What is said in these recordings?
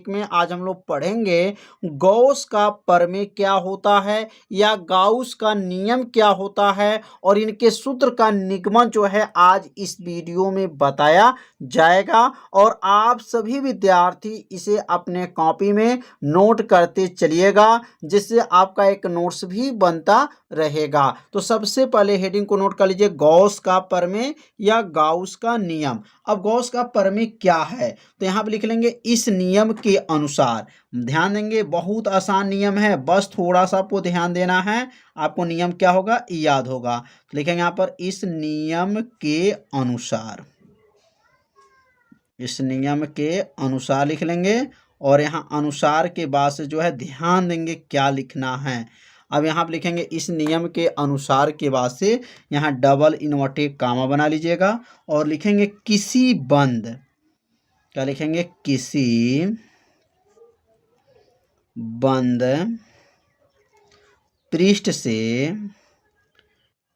में आज हम लोग पढ़ेंगे गॉस का प्रमेय क्या होता है या गाउस का नियम क्या होता है और इनके सूत्र का निगमन जो है आज इस वीडियो में बताया जाएगा और आप सभी विद्यार्थी इसे अपने कॉपी में नोट करते चलिएगा जिससे आपका एक नोट्स भी बनता रहेगा। तो सबसे पहले हेडिंग को नोट कर लीजिए, गॉस का प्रमेय या गाउस का नियम। अब गॉस का प्रमेय क्या है तो यहाँ पे लिख लेंगे इस नियम के अनुसार। ध्यान देंगे, बहुत आसान नियम है, बस थोड़ा सा आपको ध्यान देना है, आपको नियम क्या होगा याद होगा। तो लिखेंगे यहाँ पर इस नियम के अनुसार, इस नियम के अनुसार लिख लेंगे और यहाँ अनुसार के बाद से जो है ध्यान देंगे क्या लिखना है। अब यहाँ पे लिखेंगे इस नियम के अनुसार के बाद से यहाँ डबल इन्वर्टेड कामा बना लीजिएगा और लिखेंगे किसी बंद, क्या लिखेंगे, किसी बंद पृष्ठ से,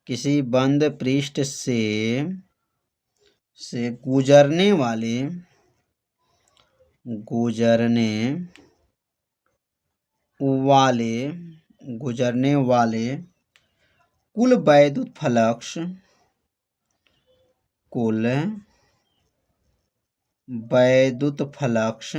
किसी बंद पृष्ठ से गुजरने वाले कुल वैद्युत फ्लक्स, कुल वैद्युत फ्लक्स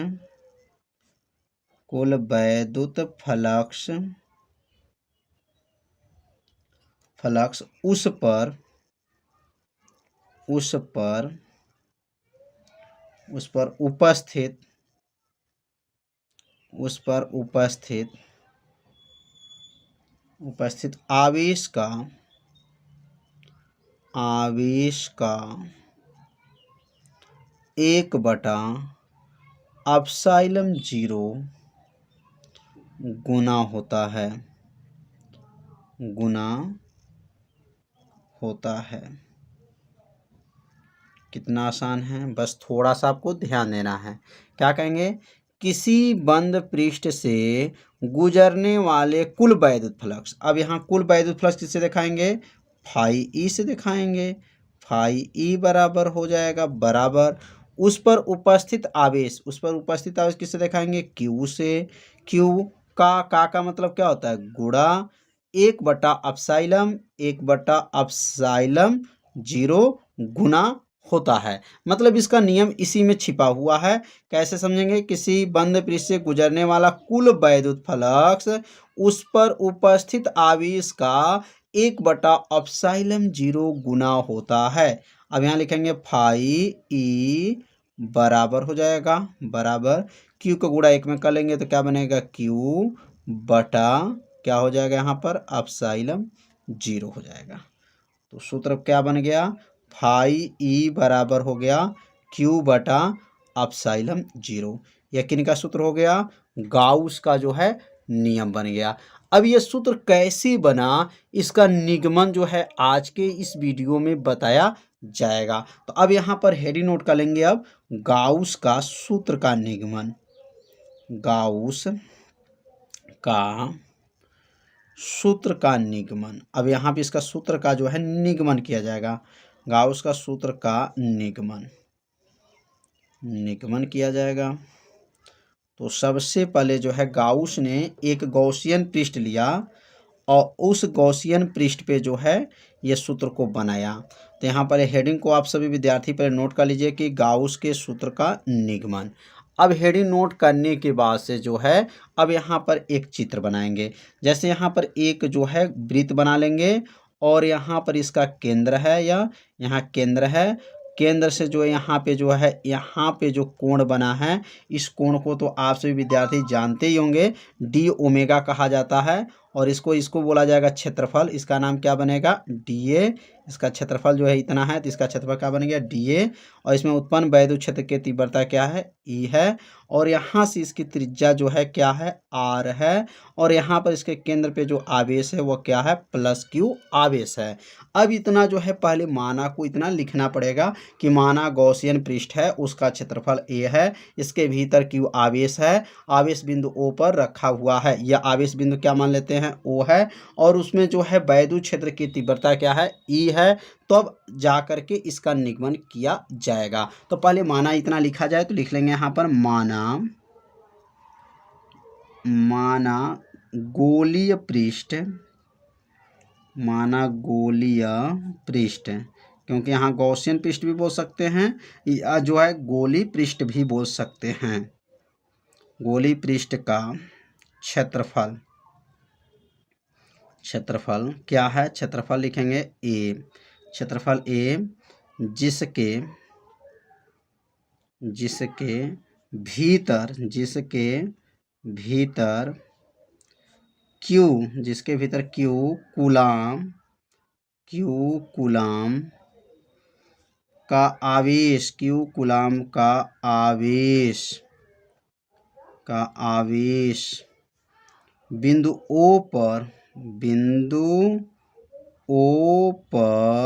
उस पर उपस्थित आवेश का 1/ε0 गुना होता है। कितना आसान है, बस थोड़ा सा आपको ध्यान देना है। क्या कहेंगे, किसी बंद पृष्ठ से गुजरने वाले कुल वैद्युत फ्लक्स। अब यहाँ कुल वैद्युत फ्लक्स किससे दिखाएंगे, फाई ई से दिखाएंगे। फाई ई बराबर हो जाएगा बराबर उस पर उपस्थित आवेश, किससे दिखाएंगे, क्यू से। क्यू का मतलब क्या होता है, गुणा 1/ε0 गुना होता है। मतलब इसका नियम इसी में छिपा हुआ है। कैसे समझेंगे, किसी बंद पृष्ठ से गुजरने वाला कुल वैद्युत फ्लक्स उस पर उपस्थित आवेश का 1/ε0 गुना होता है। अब यहाँ लिखेंगे फाई ई बराबर हो जाएगा बराबर क्यू को गुणा 1 में कर लेंगे तो क्या बनेगा, क्यू बटा क्या हो जाएगा, यहाँ पर ε0 हो जाएगा। तो सूत्र क्या बन गया, फाई ई बराबर हो गया क्यू बटा ε0। यह किन का सूत्र हो गया, गाउस का जो है नियम बन गया। अब यह सूत्र कैसे बना, इसका निगमन जो है आज के इस वीडियो में बताया जाएगा। तो अब यहाँ पर हेडिंग नोट कर लेंगे, अब गाउस का सूत्र का निगमन। गाउस का सूत्र का निगमन। अब यहाँ पे इसका सूत्र का जो है निगमन किया जाएगा। गाउस का सूत्र का निगमन किया जाएगा। तो सबसे पहले जो है गाउस ने एक गॉसियन पृष्ठ लिया और उस गॉसियन पृष्ठ पे जो है ये सूत्र को बनाया। तो यहाँ पर हेडिंग को आप सभी विद्यार्थी पहले नोट कर लीजिए कि गाउस के सूत्र का निगमन। अब हेडिंग नोट करने के बाद से जो है अब यहाँ पर एक चित्र बनाएंगे। जैसे यहाँ पर एक जो है वृत्त बना लेंगे और यहाँ पर इसका केंद्र है, या यहाँ केंद्र है। केंद्र से जो यहाँ पे जो है, यहाँ पे जो कोण बना है, इस कोण को तो आप सभी विद्यार्थी जानते ही होंगे, डी ओमेगा कहा जाता है। और इसको बोला जाएगा क्षेत्रफल। इसका नाम क्या बनेगा, डी ए। इसका क्षेत्रफल जो है इतना है तो इसका क्षेत्रफल क्या बन गया, डी ए। और इसमें उत्पन्न वैद्युत क्षेत्र की तीव्रता क्या है, ई है। और यहाँ से इसकी त्रिज्या जो है क्या है, आर है। और यहाँ पर इसके केंद्र पे जो आवेश है वो क्या है, प्लस क्यू आवेश है। अब इतना जो है पहले माना को इतना लिखना पड़ेगा कि माना गॉसियन पृष्ठ है, उसका क्षेत्रफल ए है, इसके भीतर क्यू आवेश है, आवेश बिंदु ओ पर रखा हुआ है। यह आवेश बिंदु क्या मान लेते हैं, ओ है। और उसमें जो है वैद्युत क्षेत्र की तीव्रता क्या है, ई है। तो अब जा करके इसका निगमन किया जाएगा। तो पहले माना इतना लिखा जाए तो लिख लेंगे यहाँ पर माना माना गोलीय पृष्ठ, क्योंकि यहाँ गॉसियन पृष्ठ भी बोल सकते हैं या जो है गोली पृष्ठ भी बोल सकते हैं। गोली पृष्ठ का क्षेत्रफल क्या है? क्षेत्रफल लिखेंगे ए। क्षेत्रफल ए जिसके भीतर क्यू कूलाम का आवेश बिंदु ओ पर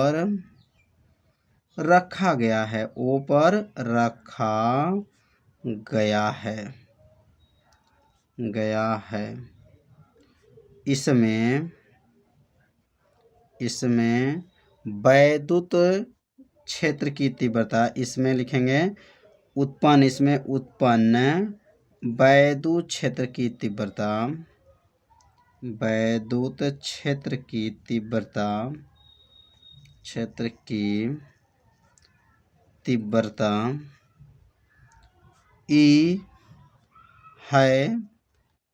रखा गया है। इसमें वैद्युत क्षेत्र की तीव्रता, इसमें लिखेंगे उत्पन्न वैद्युत क्षेत्र की तीव्रता ई है।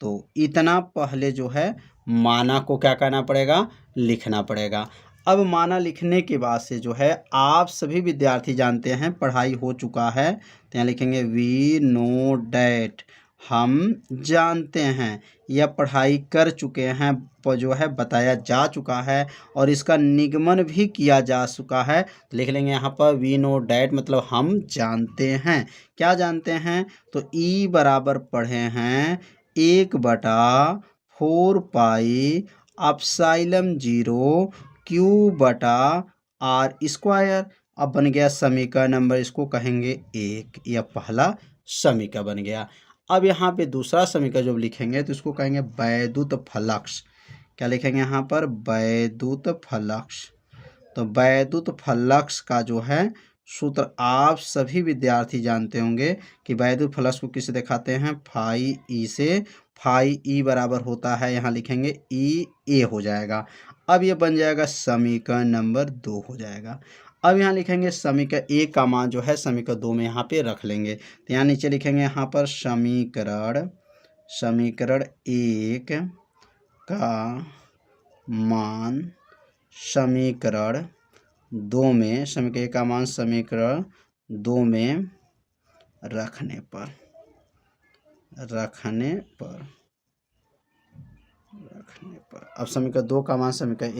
तो इतना पहले जो है माना को क्या करना पड़ेगा? लिखना पड़ेगा। अब माना लिखने के बाद से जो है आप सभी विद्यार्थी जानते हैं, पढ़ाई हो चुका है, तो यहाँ लिखेंगे वी नो डैट, हम जानते हैं, यह पढ़ाई कर चुके हैं, जो है बताया जा चुका है और इसका निगमन भी किया जा चुका है। तो लिख लेंगे यहाँ पर वी नो डैट, मतलब हम जानते हैं। क्या जानते हैं? तो ई बराबर पढ़े हैं 1/4 पाई एप्सिलॉन 0 Q/r²। अब बन गया समीकरण नंबर, इसको कहेंगे 1। यह पहला समीकरण बन गया। अब यहाँ पे दूसरा समीकरण जब लिखेंगे तो इसको कहेंगे वैद्युत फ्लक्स। क्या लिखेंगे यहाँ पर? वैद्युत फ्लक्स। तो वैद्युत फ्लक्स का जो है सूत्र आप सभी विद्यार्थी जानते होंगे कि वैद्युत फ्लक्स को किसे दिखाते हैं? फाई ई से। फाई ई बराबर होता है, यहाँ लिखेंगे ई ए हो जाएगा। अब ये बन जाएगा समीकरण नंबर 2 हो जाएगा। अब यहाँ लिखेंगे समीकरण 1 का मान जो है समीकरण 2 में यहाँ पे रख लेंगे। तो यहाँ नीचे लिखेंगे यहाँ पर समीकरण 1 का मान समीकरण 2 में, समीकरण 1 का मान समीकरण 2 में रखने पर अब समीकरण 2 का मान समीकरण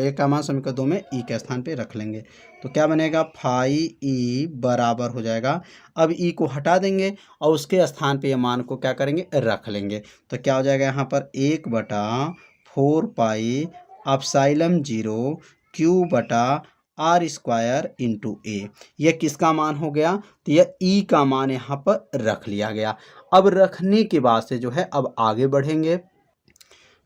1 का मान समीकरण 2 में ई के स्थान पे रख लेंगे। तो क्या बनेगा? फाई ई बराबर हो जाएगा। अब ई को हटा देंगे और उसके स्थान पे ये मान को क्या करेंगे? रख लेंगे। तो क्या हो जाएगा यहाँ पर? 1/4 पाई एप्सिलॉन 0 Q/r² इंटू ए। यह किसका मान हो गया? तो यह ई का मान यहाँ पर रख लिया गया। अब रखने के बाद से जो है अब आगे बढ़ेंगे।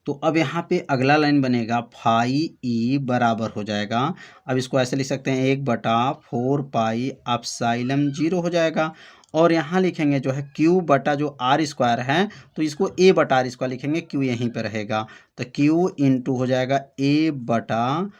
तो अब यहाँ पे अगला लाइन बनेगा फाई ई बराबर हो जाएगा। अब इसको ऐसे लिख सकते हैं 1/4 पाई एप्सिलॉन 0 हो जाएगा। और यहाँ लिखेंगे जो है Q बटा जो r² है, तो इसको a/r² लिखेंगे, Q यहीं पर रहेगा। तो Q इंटू हो जाएगा a/r²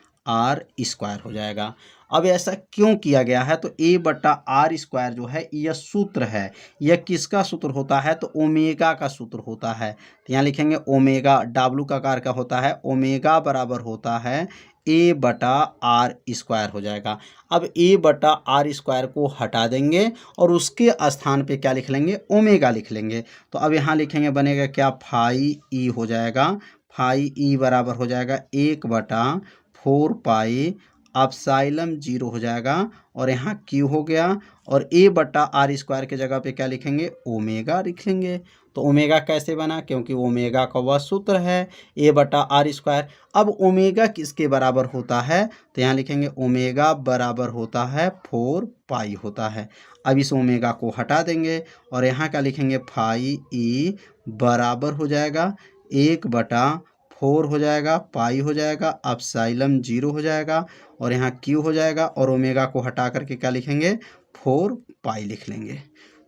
हो जाएगा। अब ऐसा क्यों किया गया है? तो a/r² जो है यह सूत्र है। यह किसका सूत्र होता है? तो ओमेगा का सूत्र होता है। तो यहाँ लिखेंगे ओमेगा, W का आकार का होता है, ओमेगा बराबर होता है a/r² हो जाएगा। अब a/r² को हटा देंगे और उसके स्थान पे क्या लिख लेंगे? ओमेगा लिख लेंगे। तो अब यहाँ लिखेंगे बनेगा क्या? फाई ई हो जाएगा। फाई ई बराबर हो जाएगा 1/4 पाई एप्सिलॉन 0 हो जाएगा और यहाँ Q हो गया और a/r² के जगह पे क्या लिखेंगे? ओमेगा लिखेंगे। तो ओमेगा कैसे बना? क्योंकि ओमेगा का वह सूत्र है a/r²। अब ओमेगा किसके बराबर होता है? तो यहाँ लिखेंगे ओमेगा बराबर होता है 4 पाई होता है। अब इस ओमेगा को हटा देंगे और यहाँ क्या लिखेंगे? फाई ई बराबर हो जाएगा 1/4 हो जाएगा, पाई हो जाएगा, एप्सिलॉन 0 हो जाएगा और यहाँ Q हो जाएगा और ओमेगा को हटा करके क्या लिखेंगे? 4 पाई लिख लेंगे।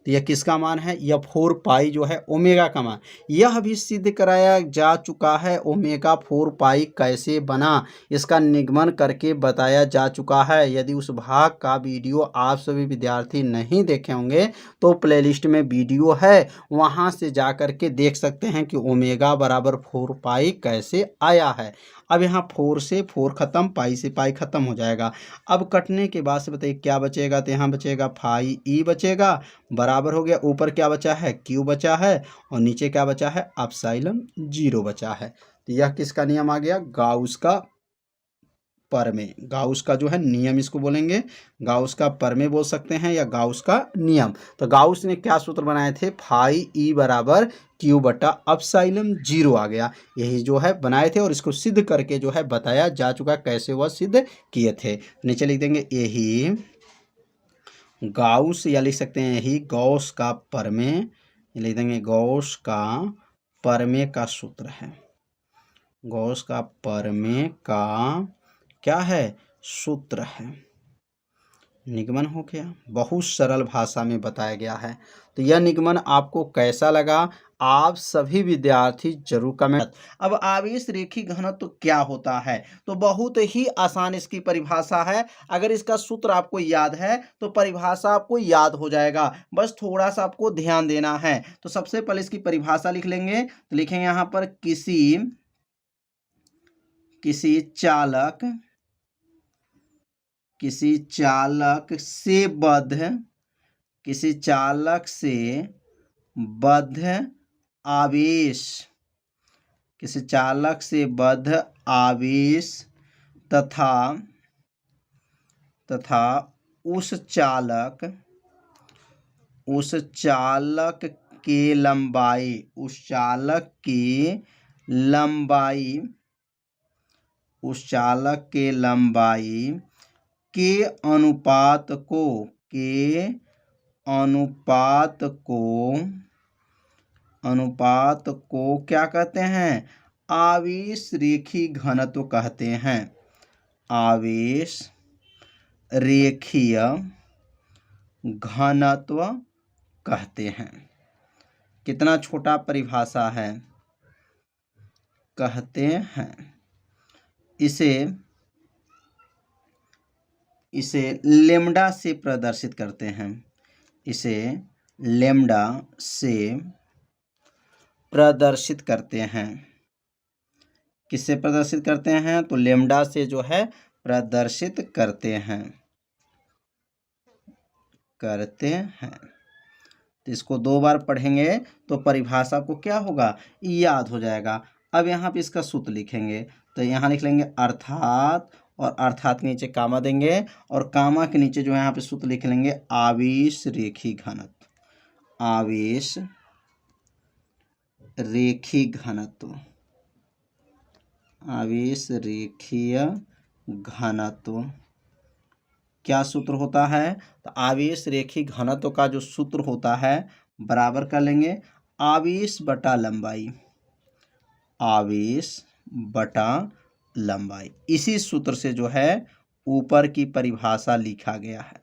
तो यह किसका मान है, यह 4 पाई जो है ओमेगा का मान। यह भी सिद्ध कराया जा चुका है ओमेगा 4 पाई कैसे बना, इसका निगमन करके बताया जा चुका है। यदि उस भाग का वीडियो आप सभी विद्यार्थी नहीं देखे होंगे तो प्लेलिस्ट में वीडियो है, वहाँ से जा कर के देख सकते हैं कि ओमेगा बराबर 4 पाई कैसे आया है। अब यहाँ 4 से 4 खत्म, पाई से पाई खत्म हो जाएगा। अब कटने के बाद से बताइए क्या बचेगा, तो यहाँ बचेगा 5e बचेगा, बराबर हो गया, ऊपर क्या बचा है, q बचा है, और नीचे क्या बचा है, एप्सिलॉन 0 बचा है। तो यह किसका नियम आ गया, गाउस का परमेय। गाउस का जो है नियम इसको बोलेंगे, गाउस का परमेय बोल सकते हैं या गाउस का नियम। तो गाउस ने क्या सूत्र बनाए थे, 5e बराबर q बटा एप्सिलॉन 0 आ गया, यही जो है बनाए थे और इसको सिद्ध करके जो है बताया जा चुका, कैसे वह सिद्ध किए थे। नीचे लिख देंगे यही गाउस, या लिख सकते हैं यही गॉस का परमेय, लिख देंगे गॉस का परमेय का सूत्र है। गॉस का परमेय का क्या है, सूत्र है। निगमन हो गया, बहुत सरल भाषा में बताया गया है। तो यह निगमन आपको कैसा लगा, आप सभी विद्यार्थी जरूर कमेंट। अब आवेश रेखी घनत्व तो क्या होता है, तो बहुत ही आसान इसकी परिभाषा है। अगर इसका सूत्र आपको याद है तो परिभाषा आपको याद हो जाएगा, बस थोड़ा सा आपको ध्यान देना है। तो सबसे पहले इसकी परिभाषा लिख लेंगे, तो लिखेंगे यहाँ पर किसी चालक से बद्ध आवेश तथा उस चालक के लंबाई के अनुपात को क्या कहते हैं, आवेश रेखी घनत्व कहते हैं। आवेश रेखीय घनत्व कहते हैं। कितना छोटा परिभाषा है, कहते हैं। इसे लेम्डा से प्रदर्शित करते हैं। इसे लेम्डा से प्रदर्शित करते हैं। किससे प्रदर्शित करते हैं, तो लेम्डा से जो है प्रदर्शित करते हैं। तो इसको 2 बार पढ़ेंगे तो परिभाषा को क्या होगा, याद हो जाएगा। अब यहाँ पे इसका सूत्र लिखेंगे, तो यहाँ लिख लेंगे अर्थात, और अर्थात के नीचे कामा देंगे, और कामा के नीचे जो है यहाँ पे सूत्र लिख लेंगे आवेश रेखी घनत्व। आवेश रेखी घनत्व, आवेश रेखीय घनत्व क्या सूत्र होता है, तो आवेश रेखी घनत्व का जो सूत्र होता है बराबर कर लेंगे आवेश बटा लंबाई। आवेश बटा लंबाई, इसी सूत्र से जो है ऊपर की परिभाषा लिखा गया है।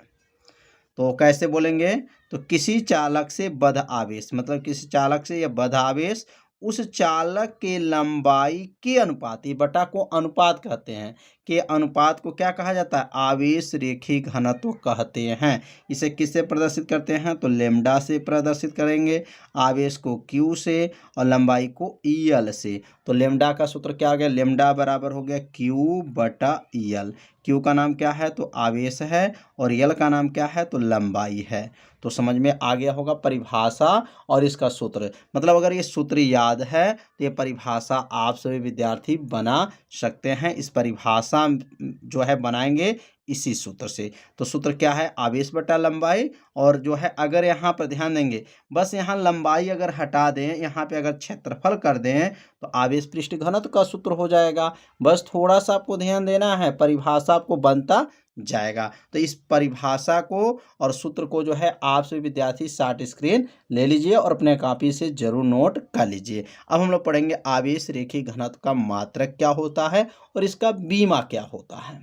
तो कैसे बोलेंगे, तो किसी चालक से बद्ध आवेश, मतलब किसी चालक से या बद्ध आवेश उस चालक के लंबाई के अनुपात, ये बटा को अनुपात कहते हैं, के अनुपात को क्या कहा जाता है, आवेश रेखी घनत्व कहते हैं। इसे किससे प्रदर्शित करते हैं, तो लेम्डा से प्रदर्शित करेंगे, आवेश को क्यू से और लंबाई को ईल से। तो लेम्डा का सूत्र क्या आ गया, लेम्डा बराबर हो गया क्यू बटा ईल। क्यू का नाम क्या है, तो आवेश है, और ईल का नाम क्या है, तो लंबाई है। तो समझ में आ गया होगा परिभाषा और इसका सूत्र। मतलब अगर ये सूत्र याद है तो ये परिभाषा आप सभी विद्यार्थी बना सकते हैं। इस परिभाषा जो है बनाएंगे इसी सूत्र से। तो सूत्र क्या है, आवेश बटा लंबाई, और जो है अगर यहाँ पर ध्यान देंगे, बस यहाँ लंबाई अगर हटा दें, यहाँ पे अगर क्षेत्रफल कर दें तो आवेश पृष्ठ घनत्व का सूत्र हो जाएगा। बस थोड़ा सा आपको ध्यान देना है, परिभाषा आपको बनता जाएगा। तो इस परिभाषा को और सूत्र को जो है आप सभी विद्यार्थी शॉर्ट स्क्रीन ले लीजिए और अपने कॉपी से जरूर नोट कर लीजिए। अब हम लोग पढ़ेंगे आवेश रेखी घनत्व का मात्रक क्या होता है और इसका बीमा क्या होता है।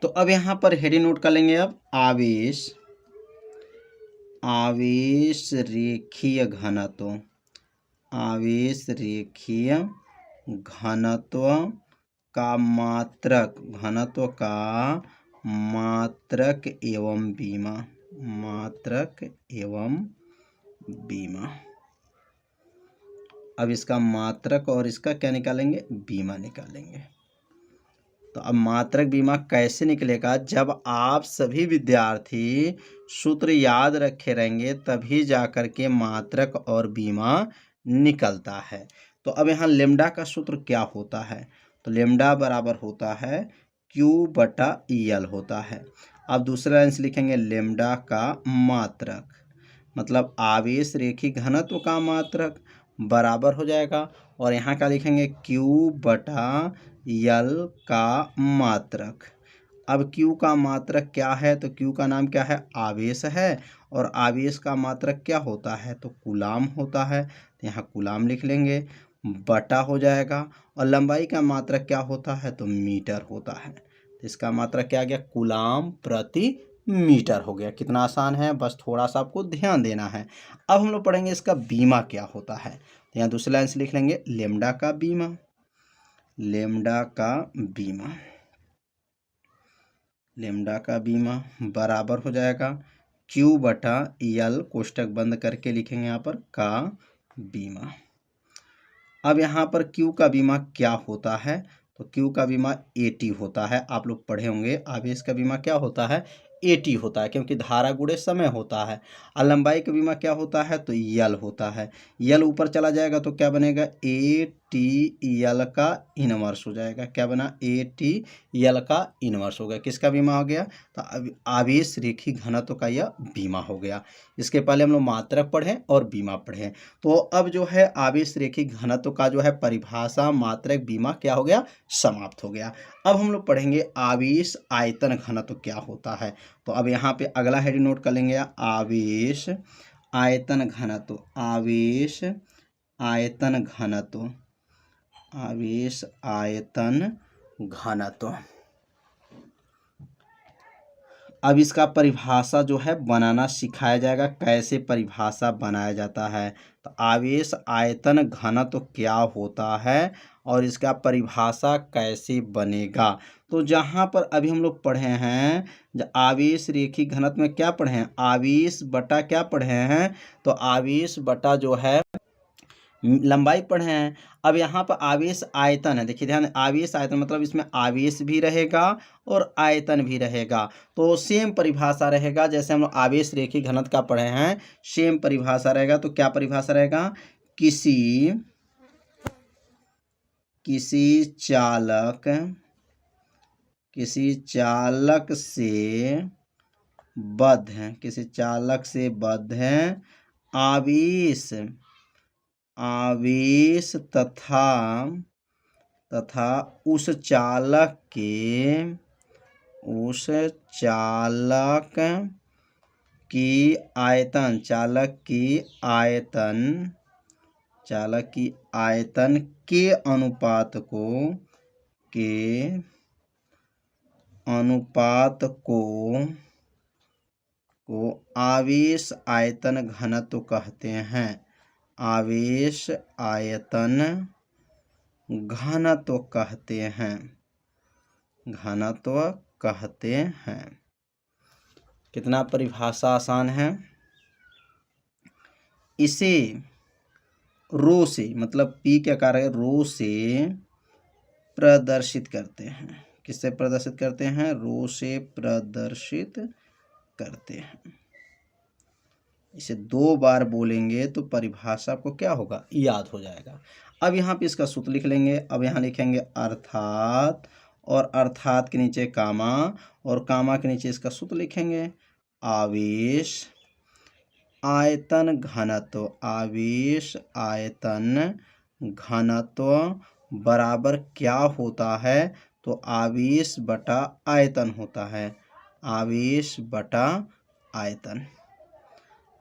तो अब यहाँ पर हेडिंग नोट कर लेंगे। अब आवेश रेखीय घनत्व, आवेश रेखीय घनत्व का मात्रक, घनत्व का मात्रक एवं बीमा, मात्रक एवं बीमा। अब इसका मात्रक और इसका क्या निकालेंगे, बीमा निकालेंगे। तो अब मात्रक बीमा कैसे निकलेगा, जब आप सभी विद्यार्थी सूत्र याद रखे रहेंगे तभी जाकर के मात्रक और बीमा निकलता है। तो अब यहाँ लेम्डा का सूत्र क्या होता है, तो लेम्डा बराबर होता है Q/L होता है। अब दूसरा लाइन से लिखेंगे लेम्डा का मात्रक, मतलब आवेश रेखी घनत्व का मात्रक बराबर हो जाएगा, और यहाँ क्या लिखेंगे Q/L का मात्रक। अब Q का मात्रक क्या है, तो Q का नाम क्या है, आवेश है, और आवेश का मात्रक क्या होता है, तो कूलाम होता है। तो यहाँ कूलाम लिख लेंगे, बटा हो जाएगा, और लंबाई का मात्रक क्या होता है, तो मीटर होता है। तो इसका मात्रक क्या आ गया, कूलाम प्रति मीटर हो गया। कितना आसान है, बस थोड़ा सा आपको ध्यान देना है। अब हम लोग पढ़ेंगे इसका बीमा क्या होता है। तो यहाँ दूसरी लाइन से लिख लेंगे लेम्डा का बीमा, लेम्डा का बीमा, लेम्डा का बीमा बराबर हो जाएगा Q/L, कोष्टक बंद करके लिखेंगे यहाँ पर का बीमा। अब यहाँ पर Q का बीमा क्या होता है, तो Q का बीमा AT होता है। आप लोग पढ़े होंगे आवेश का बीमा क्या होता है, AT होता है, क्योंकि धारा गुणे समय होता है। और लंबाई का बीमा क्या होता है, तो L होता है। L ऊपर चला जाएगा तो क्या बनेगा, ATL का इनवर्स हो जाएगा। क्या बना, ATL का इनवर्स हो गया। किसका बीमा हो गया, तो आवेश रेखी घनत्व का यह बीमा हो गया। इसके पहले हम लोग मात्रक पढ़ें और बीमा पढ़ें। तो अब जो है आवेश रेखी घनत्व का जो है परिभाषा, मात्रक, बीमा क्या हो गया, समाप्त हो गया। अब हम लोग पढ़ेंगे आवेश आयतन घनत्व क्या होता है। तो अब यहाँ पे अगला हेडिंग नोट कर लेंगे, आवेश आयतन घनत्व, आवेश आयतन घनत्व, आवेश आयतन घनत्व। अब इसका परिभाषा जो है बनाना सिखाया जाएगा, कैसे परिभाषा बनाया जाता है। तो आवेश आयतन घनत्व क्या होता है और इसका परिभाषा कैसे बनेगा। तो जहाँ पर अभी हम लोग पढ़े हैं आवेश रेखी घनत्व में क्या पढ़े हैं, आवेश बटा क्या पढ़े हैं, तो आवेश बटा जो है लंबाई पढ़े हैं। अब यहाँ पर आवेश आयतन है, देखिए ध्यान, आवेश आयतन मतलब इसमें आवेश भी रहेगा और आयतन भी रहेगा। तो सेम परिभाषा रहेगा जैसे हम लोग आवेश रेखी घनत्व का पढ़े हैं, सेम परिभाषा रहेगा। तो क्या परिभाषा रहेगा, किसी चालक से बद्ध है, किसी चालक से बद्ध है आवेश तथा उस चालक की आयतन के अनुपात को आवेश आयतन घनत्व कहते हैं, आवेश आयतन घनत्व कहते हैं। कितना परिभाषा आसान है। इसे रो से, मतलब P क्या कार्य है, रो से प्रदर्शित करते हैं। किससे प्रदर्शित करते हैं, रो से प्रदर्शित करते हैं। इसे 2 बार बोलेंगे तो परिभाषा आपको क्या होगा, याद हो जाएगा। अब यहाँ पे इसका सूत्र लिख लेंगे। अब यहाँ लिखेंगे अर्थात, और अर्थात के नीचे कामा, और कामा के नीचे इसका सूत्र लिखेंगे, आवेश आयतन घनत्व, आवेश आयतन घनत्व बराबर क्या होता है, तो आवेश बटा आयतन होता है, आवेश बटा आयतन।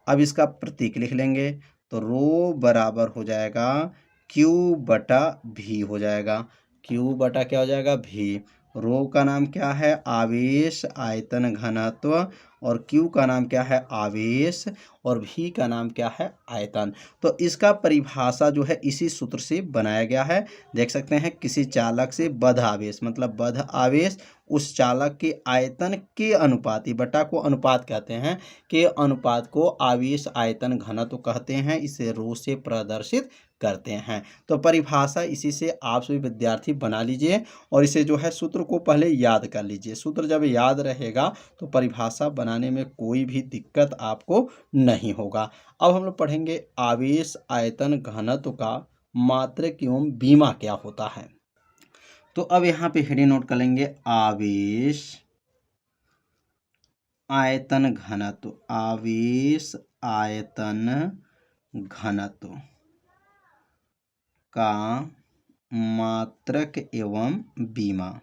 अब इसका प्रतीक लिख लेंगे। तो रो बराबर हो जाएगा Q/V हो जाएगा, Q बटा क्या हो जाएगा, V। रो का नाम क्या है, आवेश आयतन घनत्व, और Q का नाम क्या है, आवेश, और V का नाम क्या है, आयतन। तो इसका परिभाषा जो है इसी सूत्र से बनाया गया है। देख सकते हैं, किसी चालक से बद्ध आवेश, मतलब बद्ध आवेश उस चालक के आयतन के अनुपाती, बटा को अनुपात कहते हैं, के अनुपात को आवेश आयतन घनत्व कहते हैं। इसे रो से प्रदर्शित करते हैं। तो परिभाषा इसी से आप सभी विद्यार्थी बना लीजिए और इसे जो है सूत्र को पहले याद कर लीजिए। सूत्र जब याद रहेगा तो परिभाषा बनाने में कोई भी दिक्कत आपको नहीं होगा। अब हम लोग पढ़ेंगे आवेश आयतन घनत्व का मात्रक एवं बीमा क्या होता है। तो अब यहाँ पे हेडिंग नोट कर लेंगे, आवेश आयतन घनत्व, आवेश आयतन घनत्व का मात्रक एवं बीमा,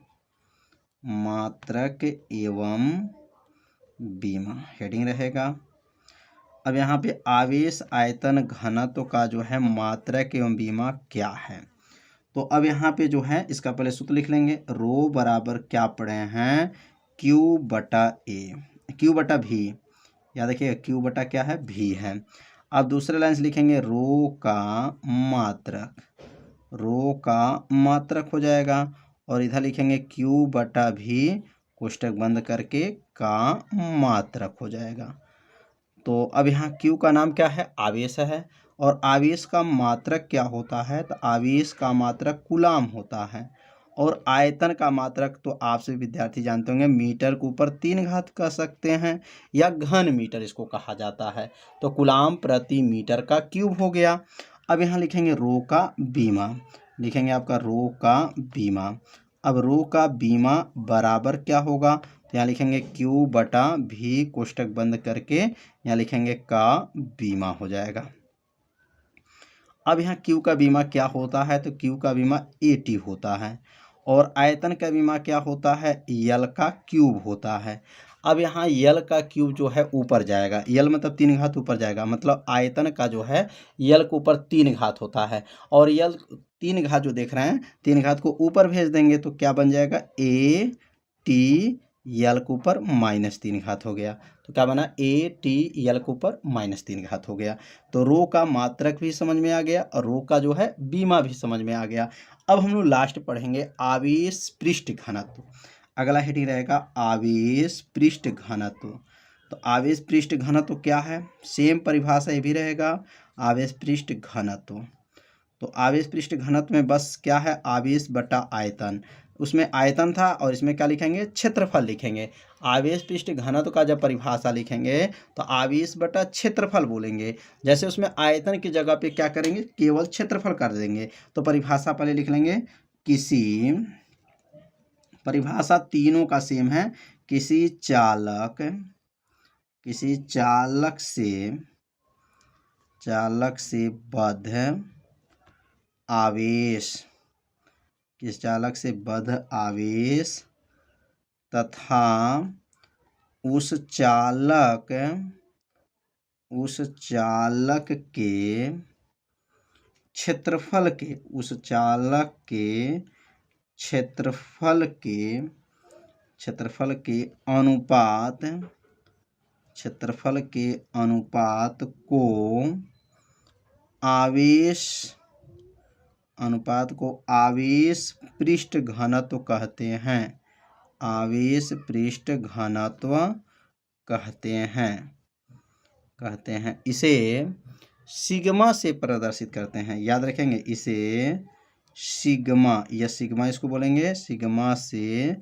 मात्रक एवं बीमा हेडिंग रहेगा। अब यहाँ पे आवेश आयतन घनत्व का जो है मात्रक एवं बीमा क्या है। तो अब यहाँ पे जो है इसका पहले सूत्र लिख लेंगे। रो बराबर क्या पढ़े हैं, Q बटा A, Q बटा V, याद रखिएगा Q बटा क्या है, V है। अब दूसरे लाइन से लिखेंगे रो का मात्रक, रो का मात्रक हो जाएगा, और इधर लिखेंगे Q बटा V कोष्टक बंद करके का मात्रक हो जाएगा। तो अब यहाँ Q का नाम क्या है, आवेश है, और आवेश का मात्रक क्या होता है, तो आवेश का मात्रक कूलाम होता है, और आयतन का मात्रक तो आप सभी विद्यार्थी जानते होंगे मीटर के ऊपर 3 घात कह सकते हैं, या घन मीटर इसको कहा जाता है। तो कूलाम प्रति मीटर का क्यूब हो गया। अब यहाँ लिखेंगे रो का बीमा, लिखेंगे आपका रो का बीमा। अब रो का बीमा बराबर क्या होगा, तो यहाँ लिखेंगे Q बटा V कोष्टक बंद करके यहाँ लिखेंगे का बीमा हो जाएगा। अब यहाँ Q का बीमा क्या होता है, तो Q का बीमा AT होता है, और आयतन का बीमा क्या होता है, L का क्यूब होता है। अब यहाँ L का क्यूब जो है ऊपर जाएगा, L मतलब 3 घात ऊपर जाएगा, मतलब आयतन का जो है L के ऊपर 3 घात होता है, और L 3 घात जो देख रहे हैं 3 घात को ऊपर भेज देंगे तो क्या बन जाएगा, AT L के ऊपर -3 घात हो गया। तो क्या बना, AT L के ऊपर -3 घात हो गया। तो रो का मात्रक भी समझ में आ गया और रो का जो है बीमा भी समझ में आ गया। अब हम लोग लास्ट पढ़ेंगे आवेश पृष्ठ घनत्व। अगला हेडिंग रहेगा आवेश पृष्ठ घनत्व। तो आवेश पृष्ठ घनत्व क्या है, सेम परिभाषा ये भी रहेगा, आवेश पृष्ठ घनत्व। तो आवेश पृष्ठ घनत्व में बस क्या है, आवेश बटा आयतन, उसमें आयतन था और इसमें क्या लिखेंगे, क्षेत्रफल लिखेंगे। आवेश पृष्ठ घनत्व का जब परिभाषा लिखेंगे तो आवेश बटा क्षेत्रफल बोलेंगे, जैसे उसमें आयतन की जगह पे क्या करेंगे, केवल क्षेत्रफल कर देंगे। तो परिभाषा पहले लिख लेंगे, किसी, परिभाषा तीनों का सेम है, किसी चालक से बद्ध आवेश, किस चालक से बद्ध आवेश तथा उस चालक के क्षेत्रफल के, उस चालक के क्षेत्रफल के अनुपात को आवेश पृष्ठ घनत्व कहते हैं, आवेश पृष्ठ घनत्व कहते हैं। इसे सिग्मा से प्रदर्शित करते हैं, याद रखेंगे, इसे सिग्मा, या सिग्मा इसको बोलेंगे, सिग्मा से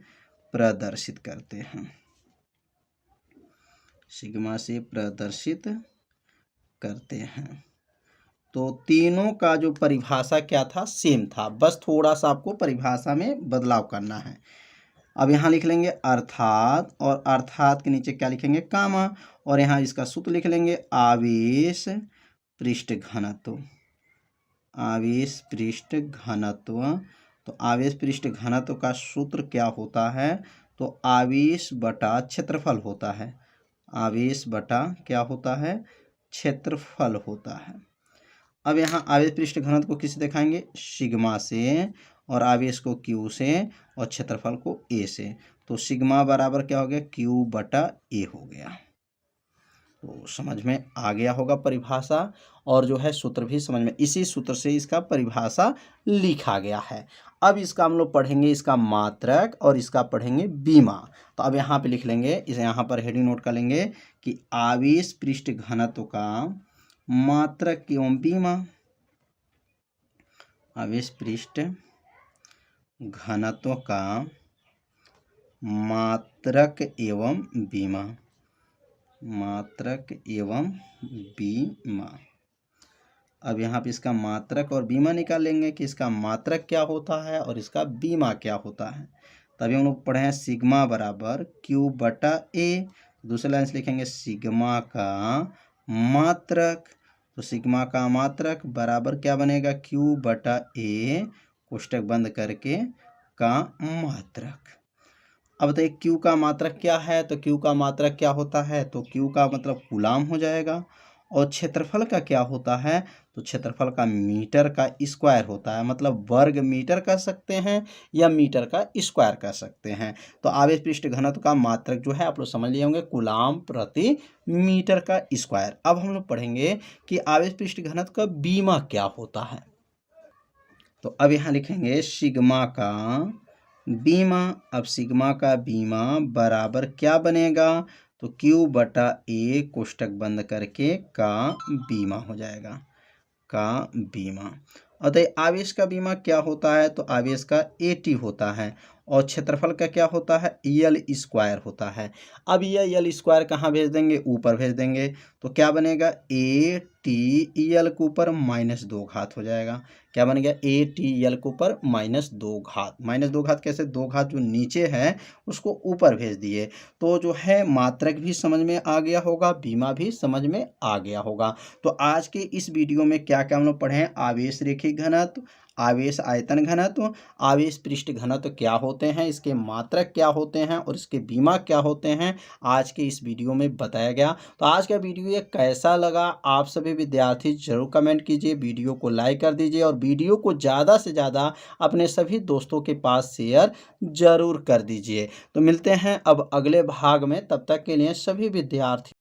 प्रदर्शित करते हैं, सिग्मा से प्रदर्शित करते हैं। तो तीनों का जो परिभाषा क्या था, सेम था, बस थोड़ा सा आपको परिभाषा में बदलाव करना है। अब यहाँ लिख लेंगे अर्थात, और अर्थात के नीचे क्या लिखेंगे, कामा, और यहाँ इसका सूत्र लिख लेंगे आवेश पृष्ठ घनत्व, आवेश पृष्ठ घनत्व। तो आवेश पृष्ठ घनत्व का सूत्र क्या होता है, तो आवेश बटा क्षेत्रफल होता है, आवेश बटा क्या होता है, क्षेत्रफल होता है। अब यहाँ आवेश पृष्ठ घनत्व को किससे दिखाएंगे, सिग्मा से, और आवेश को Q से, और क्षेत्रफल को A से। तो सिग्मा बराबर क्या हो गया, Q बटा A हो गया। तो समझ में आ गया होगा परिभाषा, और जो है सूत्र भी समझ में, इसी सूत्र से इसका परिभाषा लिखा गया है। अब इसका हम लोग पढ़ेंगे इसका मात्रक और इसका पढ़ेंगे बीमा। तो अब यहाँ पे लिख लेंगे, इसे यहाँ पर हेडिंग नोट कर लेंगे कि आवेश पृष्ठ घनत्व का मात्रक एवं बीमा। आवेश पृष्ठ घनत्व का मात्रक एवं बीमा। मात्रक एवं बीमा। अब यहाँ पे इसका मात्रक और बीमा निकालेंगे कि इसका मात्रक क्या होता है और इसका बीमा क्या होता है। तभी हम लोग पढ़े हैं सिग्मा बराबर क्यू बटा ए। दूसरे लाइन से लिखेंगे सिग्मा का मात्रक, तो सिग्मा का मात्रक बराबर क्या बनेगा, क्यू बटा ए कोष्टक बंद करके का मात्रक। अब बताइए क्यू का मात्रक क्या है, तो क्यू का मात्रक क्या होता है, तो क्यू का मतलब कूलाम हो जाएगा। और क्षेत्रफल का क्या होता है, तो क्षेत्रफल का मीटर का स्क्वायर होता है, मतलब वर्ग मीटर कह सकते हैं या मीटर का स्क्वायर कह सकते हैं। तो आवेश पृष्ठ घनत्व का मात्रक जो है आप लोग समझ लिए होंगे, कूलाम प्रति मीटर का स्क्वायर। अब हम लोग पढ़ेंगे कि आवेश पृष्ठ घनत्व का बीमा क्या होता है। तो अब यहाँ लिखेंगे सिग्मा का बीमा। अब सिग्मा का बीमा बराबर क्या बनेगा, तो क्यू बटा ए कोष्टक बंद करके का बीमा हो जाएगा, का बीमा। अतः आवेश का बीमा क्या होता है, तो आवेश का एटी होता है और क्षेत्रफल का क्या होता है, यल स्क्वायर होता है। अब यह यल स्क्वायर कहाँ भेज देंगे, ऊपर भेज देंगे, तो क्या बनेगा ए टी यल के ऊपर -2 घात हो जाएगा। क्या बन गया, ए टी यल के ऊपर -2 घात। -2 घात कैसे, 2 घात जो नीचे है उसको ऊपर भेज दिए। तो जो है मात्रक भी समझ में आ गया होगा, बीमा भी समझ में आ गया होगा। तो आज के इस वीडियो में क्या क्या हम लोग पढ़े हैं, आवेश रेखिक घनत्व, आवेश आयतन घनत्व, आवेश पृष्ठ घनत्व क्या होते हैं, इसके मात्रक क्या होते हैं और इसके बीमा क्या होते हैं, आज के इस वीडियो में बताया गया। तो आज का वीडियो ये कैसा लगा, आप सभी विद्यार्थी जरूर कमेंट कीजिए, वीडियो को लाइक कर दीजिए और वीडियो को ज़्यादा से ज़्यादा अपने सभी दोस्तों के पास शेयर जरूर कर दीजिए। तो मिलते हैं अब अगले भाग में, तब तक के लिए सभी विद्यार्थी